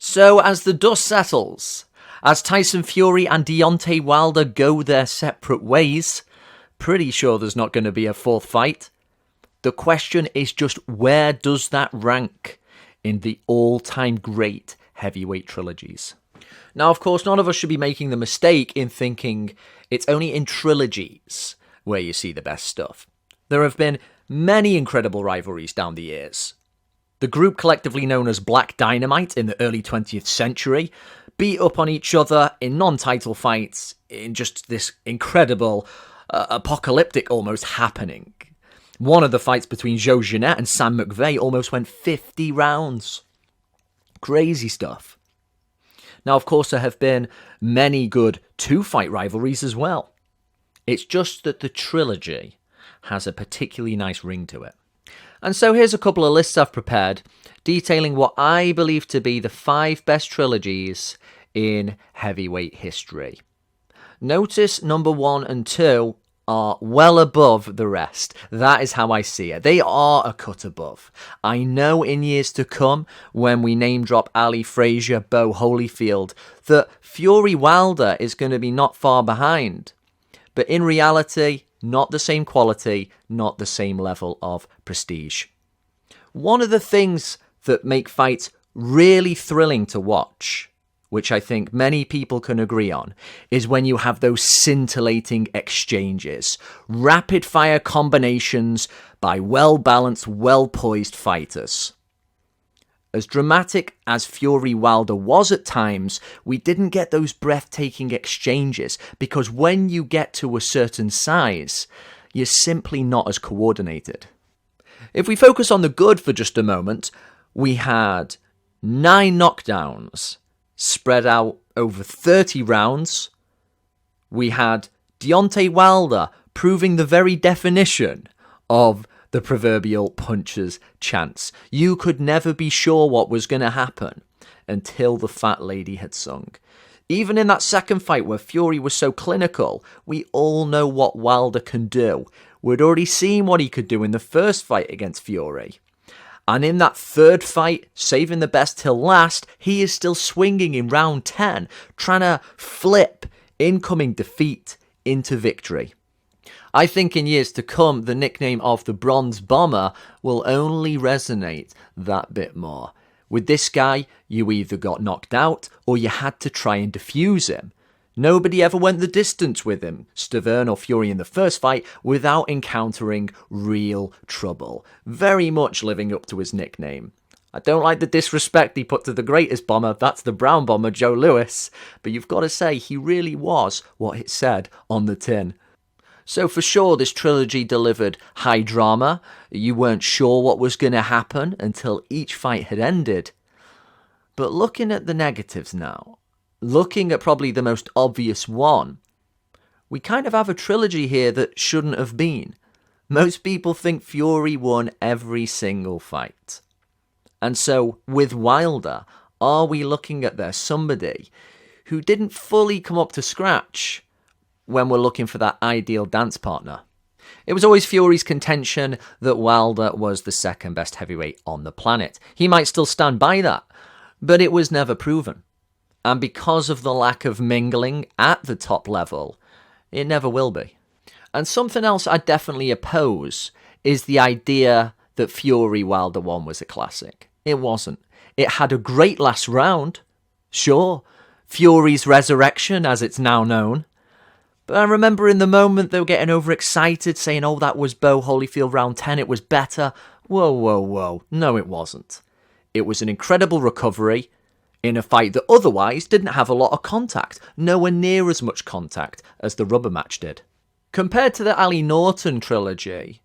So as the dust settles, as Tyson Fury and Deontay Wilder go their separate ways, pretty sure there's not going to be a fourth fight. The question is just, where does that rank in the all-time great heavyweight trilogies? Now, of course, none of us should be making the mistake in thinking it's only in trilogies where you see the best stuff. There have been many incredible rivalries down the years. The group collectively known as Black Dynamite in the early 20th century beat up on each other in non-title fights in just this incredible, apocalyptic almost happening. One of the fights between Joe Jeanette and Sam McVeigh almost went 50 rounds. Crazy stuff. Now, of course, there have been many good two-fight rivalries as well. It's just that the trilogy has a particularly nice ring to it. And so here's a couple of lists I've prepared detailing what I believe to be the 5 best trilogies in heavyweight history. Notice number 1 and 2 are well above the rest. That is how I see it. They are a cut above. I know in years to come, when we name drop Ali Frazier, Bo Holyfield, that Fury Wilder is going to be not far behind. But in reality, not the same quality, not the same level of prestige. One of the things that make fights really thrilling to watch, which I think many people can agree on, is when you have those scintillating exchanges, rapid-fire combinations by well-balanced, well-poised fighters. As dramatic as Fury Wilder was at times, we didn't get those breathtaking exchanges because when you get to a certain size, you're simply not as coordinated. If we focus on the good for just a moment, we had 9 knockdowns spread out over 30 rounds. We had Deontay Wilder proving the very definition of the proverbial puncher's chance. You could never be sure what was going to happen until the fat lady had sung. Even in that second fight where Fury was so clinical, we all know what Wilder can do. We'd already seen what he could do in the first fight against Fury. And in that third fight, saving the best till last, he is still swinging in round 10, trying to flip incoming defeat into victory. I think in years to come, the nickname of the Bronze Bomber will only resonate that bit more. With this guy, you either got knocked out or you had to try and defuse him. Nobody ever went the distance with him, Stavern or Fury in the first fight, without encountering real trouble. Very much living up to his nickname. I don't like the disrespect he put to the greatest bomber, that's the Brown Bomber, Joe Louis, but you've got to say he really was what it said on the tin. So for sure, this trilogy delivered high drama. You weren't sure what was going to happen until each fight had ended. But looking at the negatives now, looking at probably the most obvious one, we kind of have a trilogy here that shouldn't have been. Most people think Fury won every single fight. And so, with Wilder, are we looking at there somebody who didn't fully come up to scratch when we're looking for that ideal dance partner? It was always Fury's contention that Wilder was the second best heavyweight on the planet. He might still stand by that, but it was never proven. And because of the lack of mingling at the top level, it never will be. And something else I definitely oppose is the idea that Fury Wilder 1 was a classic. It wasn't. It had a great last round. Sure, Fury's resurrection, as it's now known. But I remember in the moment they were getting overexcited, saying, oh, that was Bo Holyfield round 10, it was better. Whoa, whoa, whoa. No, it wasn't. It was an incredible recovery in a fight that otherwise didn't have a lot of contact, nowhere near as much contact as the rubber match did. Compared to the Ali Norton trilogy,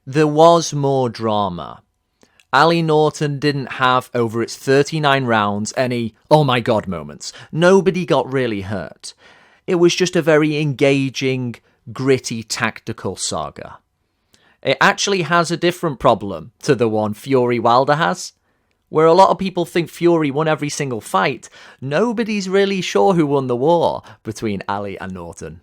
there was more drama. Ali Norton didn't have, over its 39 rounds, any oh my god moments. Nobody got really hurt. It was just a very engaging, gritty, tactical saga. It actually has a different problem to the one Fury Wilder has. Where a lot of people think Fury won every single fight, nobody's really sure who won the war between Ali and Norton.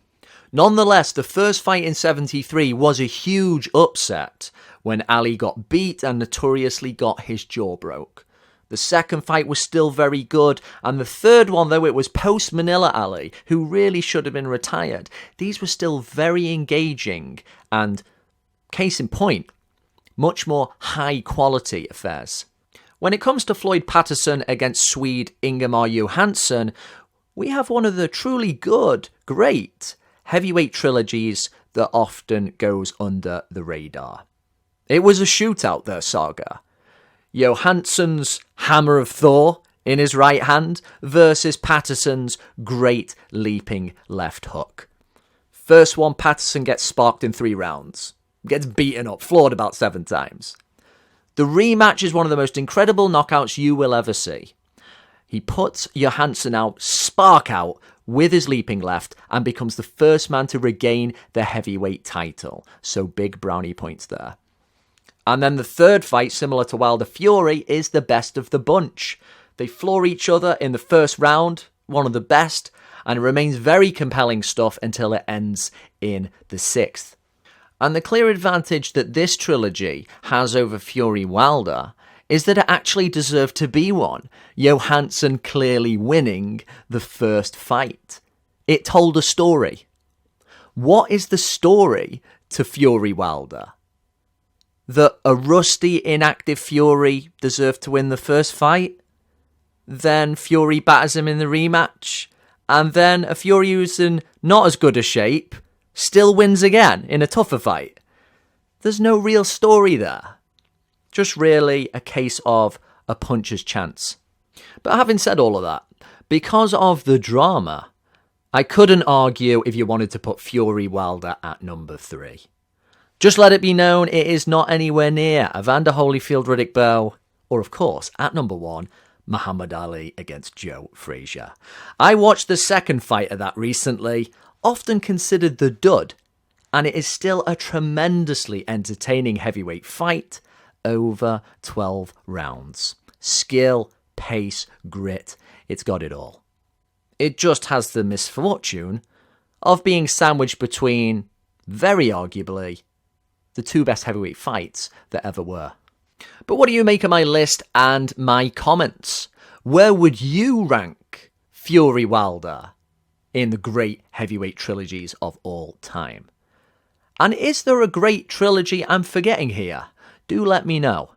Nonetheless, the first fight in 73 was a huge upset when Ali got beat and notoriously got his jaw broke. The second fight was still very good. And the third one, though it was post-Manila Ali, who really should have been retired, these were still very engaging and, case in point, much more high-quality affairs. When it comes to Floyd Patterson against Swede Ingemar Johansson, we have one of the truly good, great heavyweight trilogies that often goes under the radar. It was a shootout, their saga. Johansson's Hammer of Thor in his right hand versus Patterson's great leaping left hook. First one, Patterson gets sparked in 3 rounds. Gets beaten up, floored about 7 times. The rematch is one of the most incredible knockouts you will ever see. He puts Johansson out, spark out, with his leaping left and becomes the first man to regain the heavyweight title. So big brownie points there. And then the third fight, similar to Wilder Fury, is the best of the bunch. They floor each other in the first round, one of the best, and it remains very compelling stuff until it ends in the 6th. And the clear advantage that this trilogy has over Fury Wilder is that it actually deserved to be one. Johansson clearly winning the first fight. It told a story. What is the story to Fury Wilder? That a rusty, inactive Fury deserved to win the first fight? Then Fury batters him in the rematch? And then a Fury who's in not as good a shape still wins again in a tougher fight? There's no real story there. Just really a case of a puncher's chance. But having said all of that, because of the drama, I couldn't argue if you wanted to put Fury Wilder at number 3. Just let it be known it is not anywhere near Evander Holyfield Riddick Bowe, or of course, at number 1, Muhammad Ali against Joe Frazier. I watched the second fight of that recently, often considered the dud, and it is still a tremendously entertaining heavyweight fight over 12 rounds. Skill, pace, grit, it's got it all. It just has the misfortune of being sandwiched between, very arguably, the 2 best heavyweight fights that ever were. But what do you make of my list and my comments? Where would you rank Fury Wilder in the great heavyweight trilogies of all time? And is there a great trilogy I'm forgetting here? Do let me know.